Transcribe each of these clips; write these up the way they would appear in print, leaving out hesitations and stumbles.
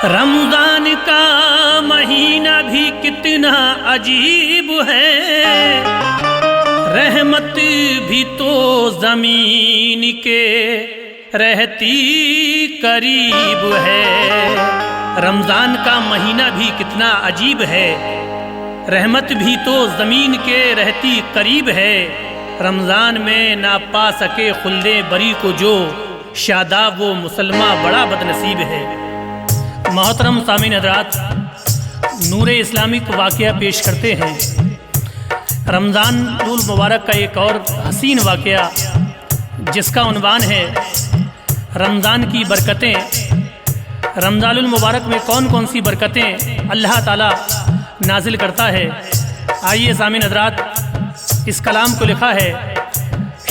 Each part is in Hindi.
रमजान का महीना भी कितना अजीब है, रहमत भी तो ज़मीन के रहती करीब है। रमज़ान का महीना भी कितना अजीब है, रहमत भी तो ज़मीन के रहती करीब है। रमज़ान में ना पा सके खुल्दे बरी को जो, शादाब वो मुसलमान बड़ा बदनसीब है। मोहतरम सामीन हज़रात, नूर इस्लामिक वाक़या पेश करते हैं रमज़ान उल मुबारक का एक और हसीन वाक़या, जिसका उन्वान है रमज़ान की बरकतें। रमज़ान उल मुबारक में कौन कौन सी बरकतें अल्लाह ताला नाजिल करता है। आइए सामीन हज़रात, इस कलाम को लिखा है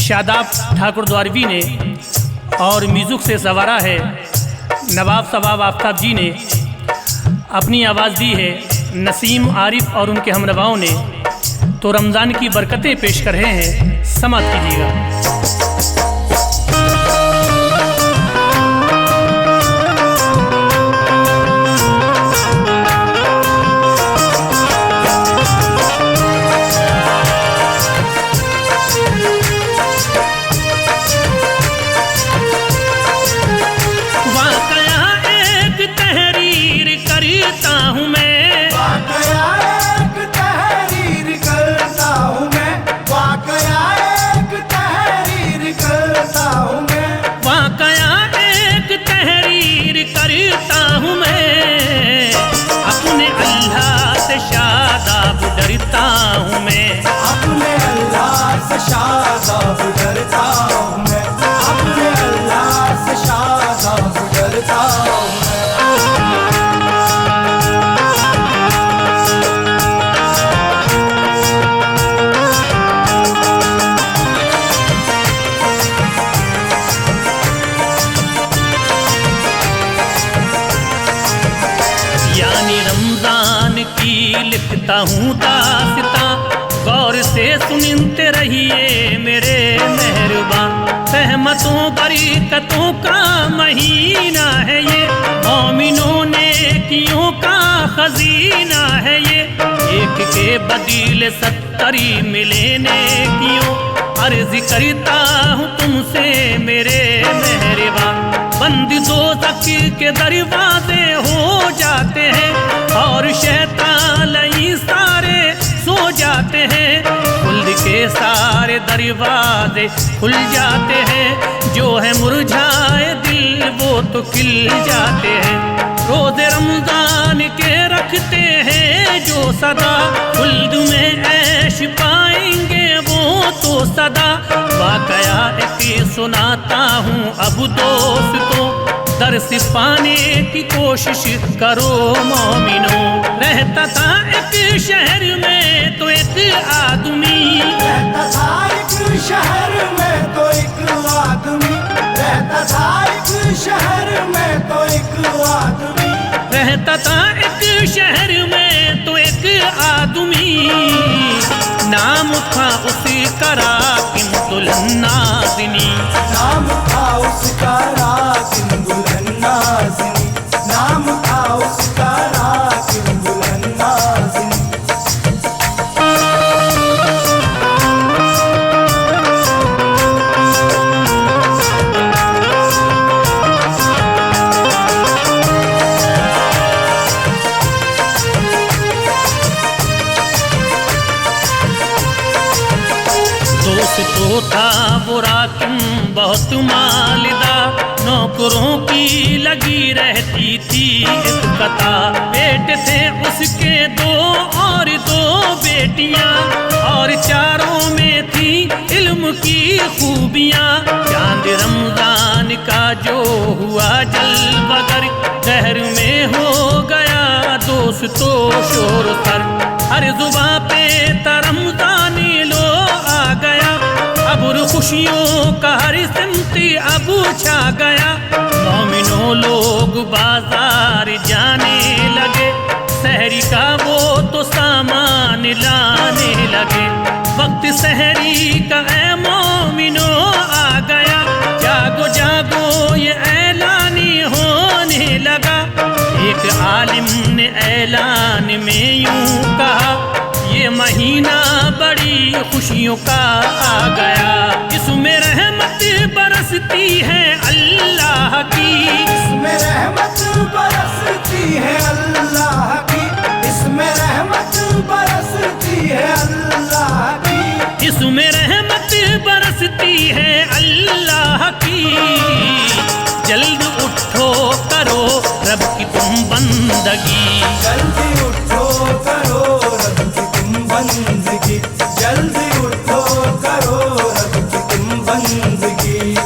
शादाब ठाकुर द्वारवी ने और म्यूज़िक से सवारा है नवाब सवाब आफ्ताब जी ने। अपनी आवाज़ दी है नसीम आरिफ और उनके हमनवाओं ने। तो रमज़ान की बरकतें पेश कर रहे हैं, समाअत कीजिएगा। लिखता हूँ दास्तां, गौर से सुनते रहिए मेरे मेहरबान। रहमतों बरकतों का महीना है ये, मोमिनों नेकियों का खजीना है ये। एक के बदले 70 मिले नेकियों, अर्ज करता हूँ तुमसे मेरे मेहरबान। बंद दोज़ख के दरवाजे हो जाते हैं और शैतान सारे सो जाते हैं। खुल्द के सारे दरवाजे खुल जाते हैं, जो है मुरझाए दिल वो तो खिल जाते हैं। रोज़े रमज़ान के रखते हैं जो सदा, खुल्द में ऐश पाएंगे वो तो सदा। वाक़या एक सुनाता हूँ अब दोस्तों, दर्स पाने की कोशिश करो मोमिनो। रहता था एक शहर में तो एक आदमी, रहता था एक शहर में तो एक आदमी, रहता था एक शहर में तो एक आदमी, रहता था एक शहर में तो एक आदमी। नाम था उसका राकिम दुल्हन नाज़िनी, नाम था उसका राकिम दुल्हन नाज़िनी, नाम था उसका राकिम दुल्हन नाज़िनी। तो था वो राकिम बहुत मालिदा, नौकरों की लगी रहती थी एक कतार। बेटे थे उसके 2 और 2 बेटियां, और चारों में थी इल्म की खूबियां। चांद रमज़ान का जो हुआ जलवगर, शहर में हो गया दोस्तों शोर सर। हर जुबां पे रमज़ानी लो आ गया, अबुर खुशियों का हर सिमती अब छा गया। मोमिनों लोग बाजार जाने लगे, सहरी का वो तो सामान लाने लगे। वक्त सहरी का ऐ मोमिनों आ गया, जागो जागो ये ऐलानी होने लगा। एक आलिम ने ऐलान में यूं कहा, ये महीना बड़ी खुशियों का आ गया, इसमें रहमत बरसती है अल्लाह की, इसमें रहमत बरसती है अल्लाह की, इसमें रहमत बरसती है अल्लाह की, इसमें रहमत बरसती है अल्लाह की। जल्द उठो करो रब की तुम बंदगी, जल्दी उठो करो रब की तुम बंदगी, जल्दी उठो करो रब की तुम बंदगी।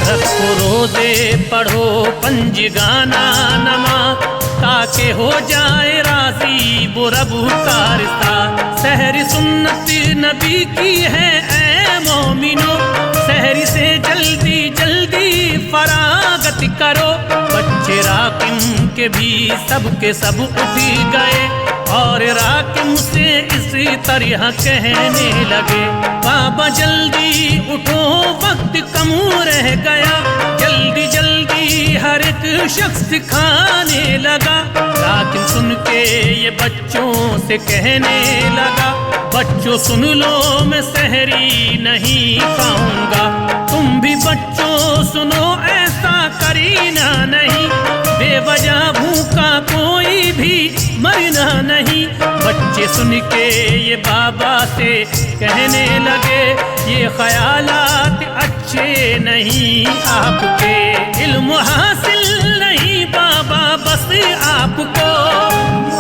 रखो रोजे पढ़ो पंजगाना नमा, ताकि हो जाए राजी वो रब का रिश्ता। सहरी सुन्नत नबी की है ऐ मोमिनो, सहरी से जल्दी जल्दी फरागत करो। बच्चे राकिम के भी सबके सब उठ गए और राकिम से इसी तरह कहने लगे, बाबा जल्दी उठो वक्त कम रह गया। जल्दी जल्दी हर एक शख्स खाने लगा। राकिम सुन के ये बच्चों से कहने लगा, बच्चों सुन लो मैं सहरी नहीं खाऊंगा। तुम भी बच्चों सुनो ऐसा करीना नहीं, बेवजह भूखा कोई भी मरना नहीं। बच्चे सुन के ये बाबा से कहने लगे, ये ख्यालात अच्छे नहीं आपके, इल्म हासिल नहीं बाबा बस आपको,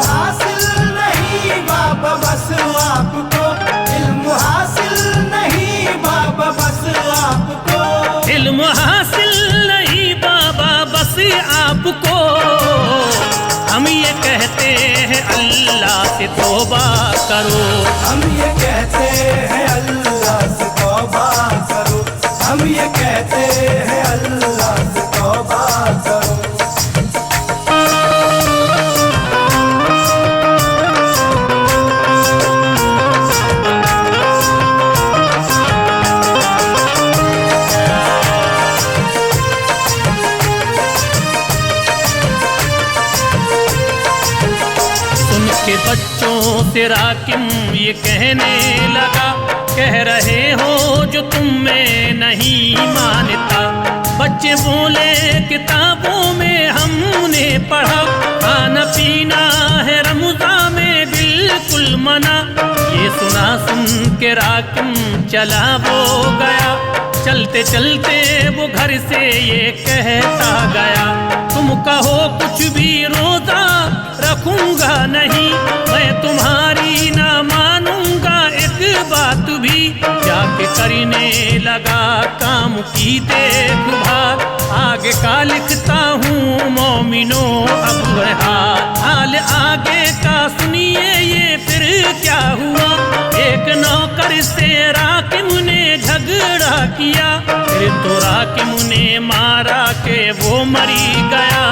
हासिल नहीं बाबा बस आपको, इल्म हासिल नहीं बाबा बस आपको, इल्म हासिल नहीं बाबा बस आपको। हम ये कहते हैं अल्लाह से तौबा करो, हम ये कहते हैं अल्लाह से तौबा करो, हम ये कहते हैं अल्लाह से तौबा करो। के बच्चों से राकिम ये कहने लगा, कह रहे हो जो तुम में नहीं मानता। बच्चे बोले किताबों में हमने पढ़ा, खाना पीना है रमज़ान में बिल्कुल मना। ये सुना सुन के राकिम चला वो गया, चलते चलते वो घर से ये कहता गया, तुम कहो कुछ भी रोजा रखूंगा नहीं, मैं तुम्हारी ना मानूंगा एक बात भी। जाके करने लगा काम की देखभाल, आगे का लिखता हूँ मोमिनो अब है हाल आगे का सुनिए ये फिर क्या हुआ। एक नौकर से राकिम ने झगड़ा किया, फिर तो राकिम ने मारा के वो मरी गया।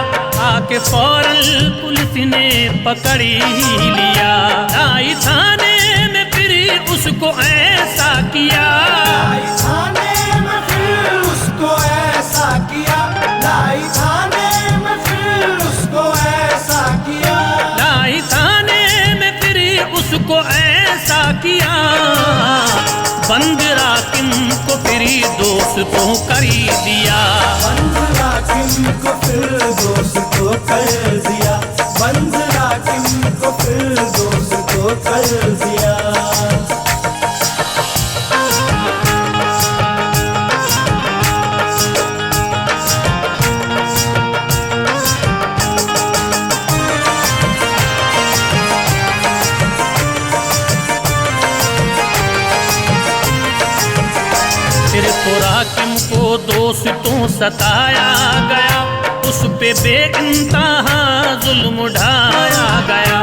आके फौरन पुलिस ने पकड़ ही लिया, लाई थाने में फिर उसको ऐसा किया, लाई थाने में फिर उसको ऐसा किया, लाई थाने में फिर उसको ऐसा किया, लाई थाने में फिर उसको ऐसा किया। बंद राकिम को फिर दोस्तों कर दिया, बंद राकिम को फिर दोस्तों कर दिया, बंद राकिम को फिर दोस्तों कर दिया। फिर तो राकिम को दोस्तों सताया गया, उस पे बेइंतहा जुल्म उठाया गया।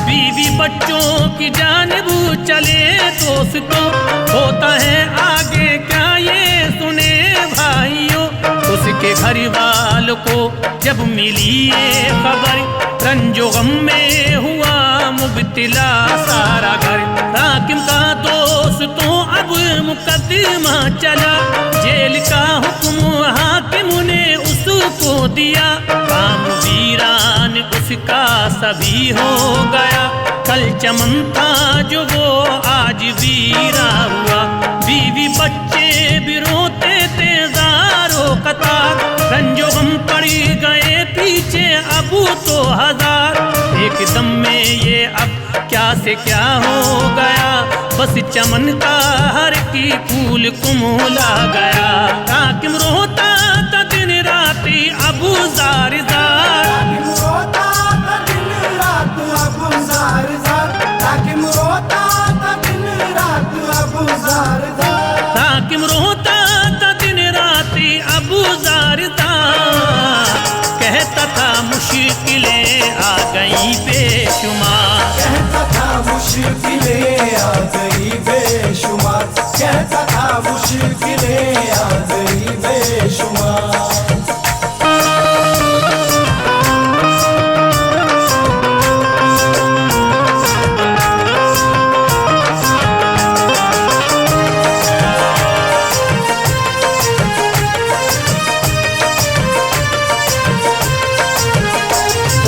बीवी बच्चों की जानिब चले दोस्तों, होता है आगे क्या ये सुने भाइयों। उस उनके घर वालों को जब मिली ये खबर, रंजो गम में हुआ मुब्तिला सारा घर। हाकिम का दोस्त तो अब मुकदमा चला, जेल का हुक्म हाकिम ने उसको दिया। काम वीरान उसका सभी हो गया, कल चमन था जो वो आज वीरा हुआ। बीवी बच्चे भी रोते थे ज़ारो कतार, रंजो गम पड़ गए पीछे अबू तो हजार। एक दम में ये अब क्या से क्या हो गया, बस चमन का हर की फूल कुमला गया। हाकिम रोता था दिन राती अबू ज़ार ज़ार, हाकिम रोता था दिन रात अबू ज़ार ज़ार, हाकिम रोता था दिन रात अबू ज़ार ज़ार, हाकिम रोता था दिन राती अबू ज़ार ज़ार। कहता था मुश्किलें आ गई बेशुमार, कहता था मुश्किलें आ गई बेशुमार, कहता था मुश्किलें आ गई बेशुमार।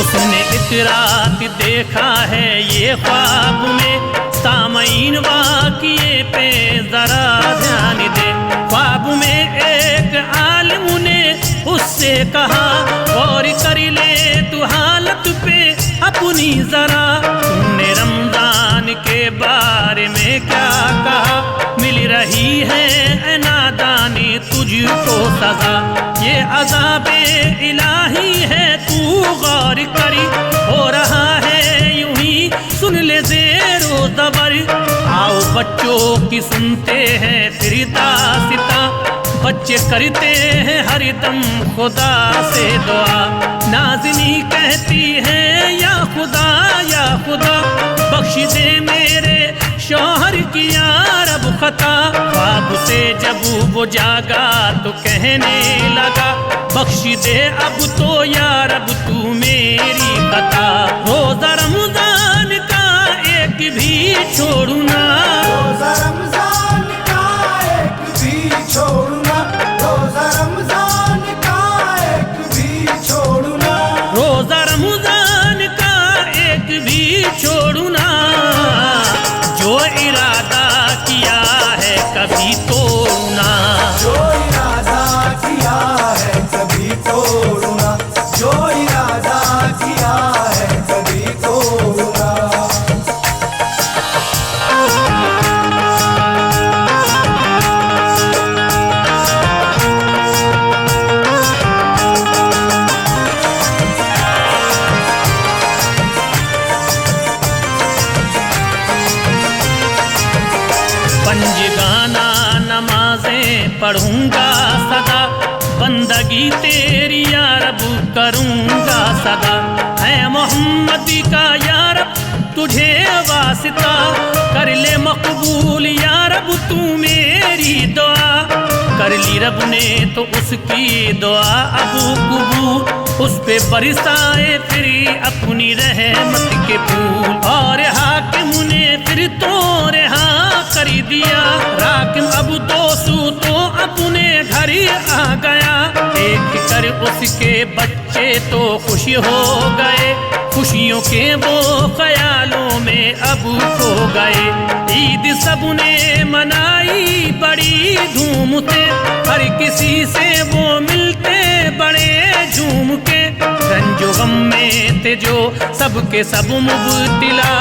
उसने एक रात देखा है ये ख्वाब में, सामईन वाक़िए पे जरा ध्यान दे। ख्वाब में एक आलिम ने उससे कहा, गौर कर ले तू हालत पे अपनी जरा। तुमने रमजान के बारे में क्या कहा, मिल रही है ए नादानी तुझको सजा। ये अज़ाबे इलाही है तू गौर करी, हो रहा है यूं ही सुन ले ज़ेरो ज़बर। आओ बच्चों की सुनते हैं फिर दास्तां, बच्चे करते हैं हर दम खुदा से दुआ। नाज़नी कहती है या खुदा बख्श दे मेरे शौहर की यारब खता। ख्वाब से जब वो जागा तो कहने लगा, बख्श दे अब तो यारब तू मेरी खता। रोज़ा रमज़ान का एक भी छोड़ना, रोज़ा रमज़ान का एक भी छोड़ना, रोज़ा रमज़ान का एक भी छोड़ना, रोज़ा रमज़ान का एक भी छोड़ना। जो इरादा किया है कभी तोड़ना, जो इरादा किया है कभी तोड़ना, जो इरादा किया है कभी तोड़ना। पंजगाना नमाजें पढ़ूंगा सदा, बंदगी तेरी या रब करूंगा सदा। है मोहम्मद का या रब तुझे वास्ता, कर ले मकबूल या रब तू मेरी दुआ। कर ली रब ने तो उसकी दुआ अबू कबूल, उस पे बरसाए फिर अपनी रहमत के फूल। और हाकिम ने फिर तो रिहा कर दिया, हाकिम अब दोस्तों तो अपने घर आ गया। देख कर उसके बच्चे तो खुश हो गए, खुशियों के वो ख्यालों में अब खो गए। ईद सबने मनाई बड़ी धूम से, हर किसी से वो मिलते बड़े झूम के। रंजो गम में थे जो सबके सब मुब्तिला,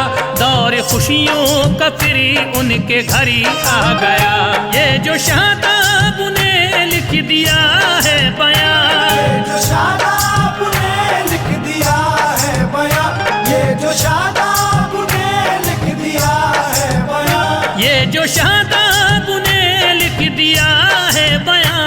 दौर खुशियों का फिर उनके घर आ गया। ये जो शादाब ने लिख दिया है बयां, ये जो शादाब ने लिख दिया है बयां, ये जो शादाब ने लिख दिया है बयां, ये जो शादाब ने लिख दिया है बयां।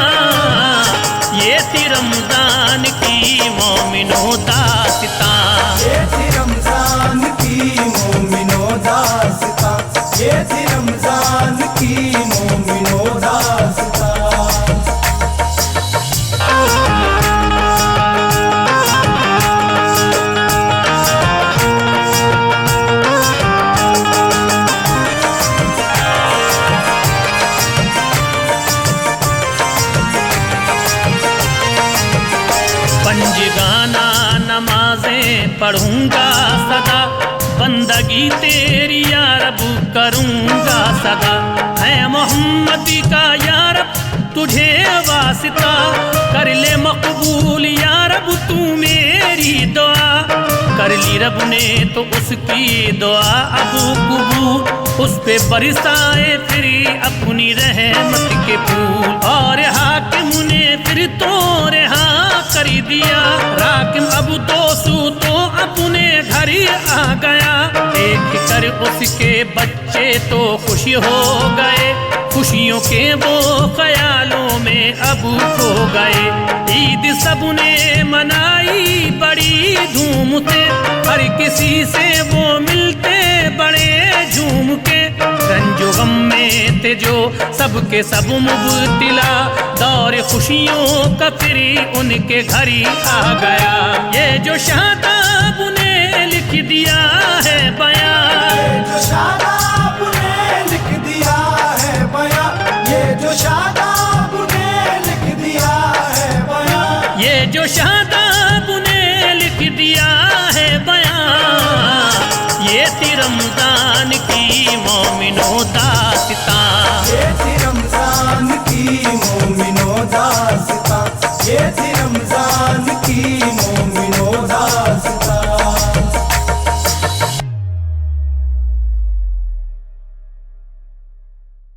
ये थी रमजान की मोमिनो दास्तां, ये थी रमजान की मोमिनो दास्तां, ये थी रमजान की मोमिनो दास्तां। पढ़ूंगा सदा, बंदगी तेरी या रब करूंगा सदा। है मोहम्मद का या रब तुझे वास्ता, कर ले मकबूल या रब तू मेरी दुआ। कर ली रब ने तो उसकी दुआ अब कबूल, उस पे बरसाए फिर अपनी रहमत के फूल। और हाकिम ने फिर तो रिहा कर दिया, राकिम अब दोस्तों तो अपने घर आ गया। देख कर उसके बच्चे तो खुश हो गए, खुशियों के वो ख्यालों में अब खो गए। ईद सबने मनाई बड़ी धूम से, हर किसी से वो मिलते बड़े झूम के। रंजो गम में थे जो सबके सब मुब्तिला, दौर खुशियों का फिर उनके घर ही आ गया। ये जो शादाब ने लिख दिया है बयां, ये जो शादाब ने लिख दिया है बयां, ये जो शादाब